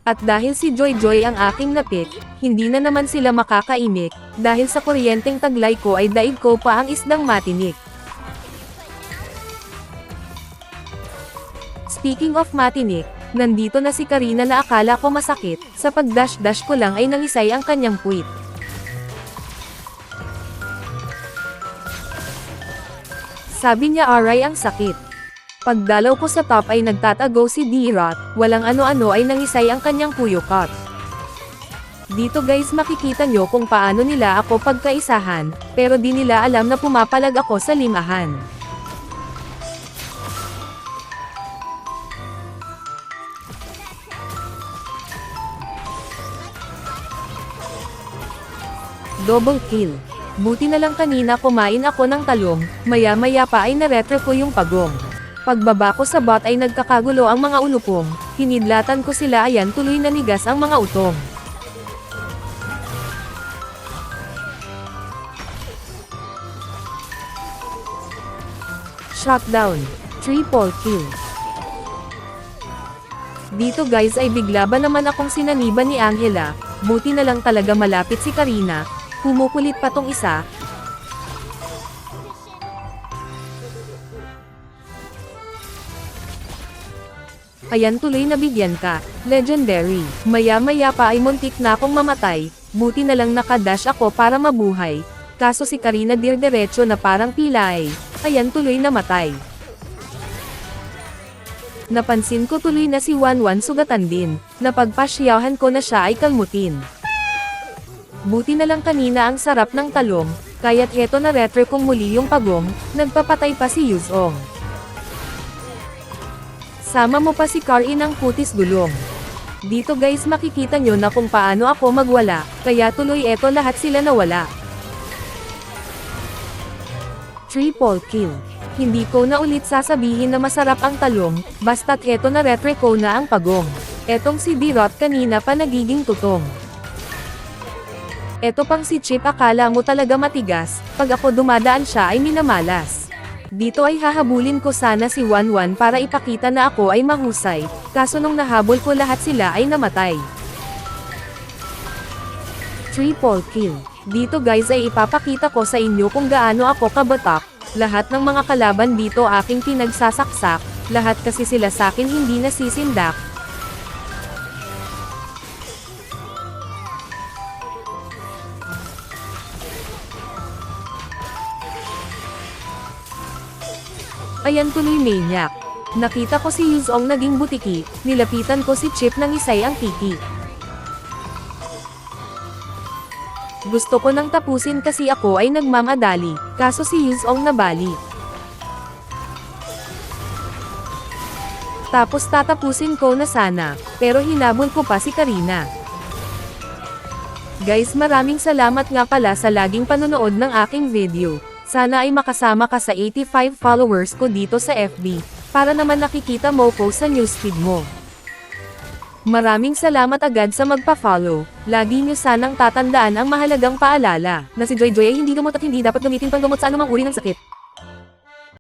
At dahil si Joy Joy ang aking napik, hindi na naman sila makakaimik, dahil sa kuryenteng taglay ko ay daig ko pa ang isdang matinik. Speaking of matinik, nandito na si Karina na akala ko masakit, sa pagdash-dash ko lang ay nangisay ang kanyang puwit. Sabi niya aray ang sakit. Pagdalaw ko sa top ay nagtatago si D-Rot, walang ano-ano ay nangisay ang kanyang kuyukot. Dito guys makikita nyo kung paano nila ako pagkaisahan, pero di nila alam na pumapalag ako sa limahan. Double kill. Buti na lang kanina kumain ako ng talong, maya-maya pa ay naretro ko yung pagong. Pagbaba ko sa bot ay nagkakagulo ang mga ulupong, hinidlatan ko sila ayan tuloy nanigas ang mga utong. Shutdown. Triple kill. Dito guys ay bigla ba naman akong sinaniban ni Angela, buti na lang talaga malapit si Karina. Kumukulit pa tong isa. Ayan tuloy nabigyan ka. Legendary. Maya-maya pa ay muntik na akong mamatay. Buti na lang nakadash ako para mabuhay. Kaso si Karina dirdiretso na parang pilay. Ayan tuloy namatay. Napansin ko tuloy na si Wanwan sugatan din. Napagpasyahan ko na siya ay kalmutin. Buti na lang kanina ang sarap ng talong, kaya't heto na retro kong muli yung pagong, nagpapatay pa si Yuzong. Sama mo pa si Karin ng putis gulong. Dito guys makikita nyo na kung paano ako magwala, kaya tuloy eto lahat sila nawala. Triple kill. Hindi ko na ulit sasabihin na masarap ang talong, basta't eto na retro ko na ang pagong. Etong si D-Rot kanina pa nagiging tutong. Eto pang si Chip akala mo talaga matigas, pag ako dumadaan siya ay minamalas. Dito ay hahabulin ko sana si Wanwan para ipakita na ako ay mahusay, kaso nung nahabol ko lahat sila ay namatay. Triple kill. Dito guys ay ipapakita ko sa inyo kung gaano ako kabatak, lahat ng mga kalaban dito aking pinagsasaksak, lahat kasi sila sakin hindi nasisindak. Ayan tuloy maniac. Nakita ko si Yuzong naging butiki, nilapitan ko si Chip ng isay ang tiki. Gusto ko nang tapusin kasi ako ay nagmamadali, kaso si Yuzong nabali. Tapos tatapusin ko na sana, pero hinabol ko pa si Karina. Guys maraming salamat nga pala sa laging panonood ng aking video. Sana ay makasama ka sa 85 followers ko dito sa FB, para naman nakikita mo ko sa newsfeed mo. Maraming salamat agad sa magpa-follow. Lagi nyo sanang tatandaan ang mahalagang paalala, na si Joy Joy ay hindi gamot at hindi dapat gamitin panggamot sa anumang uri ng sakit.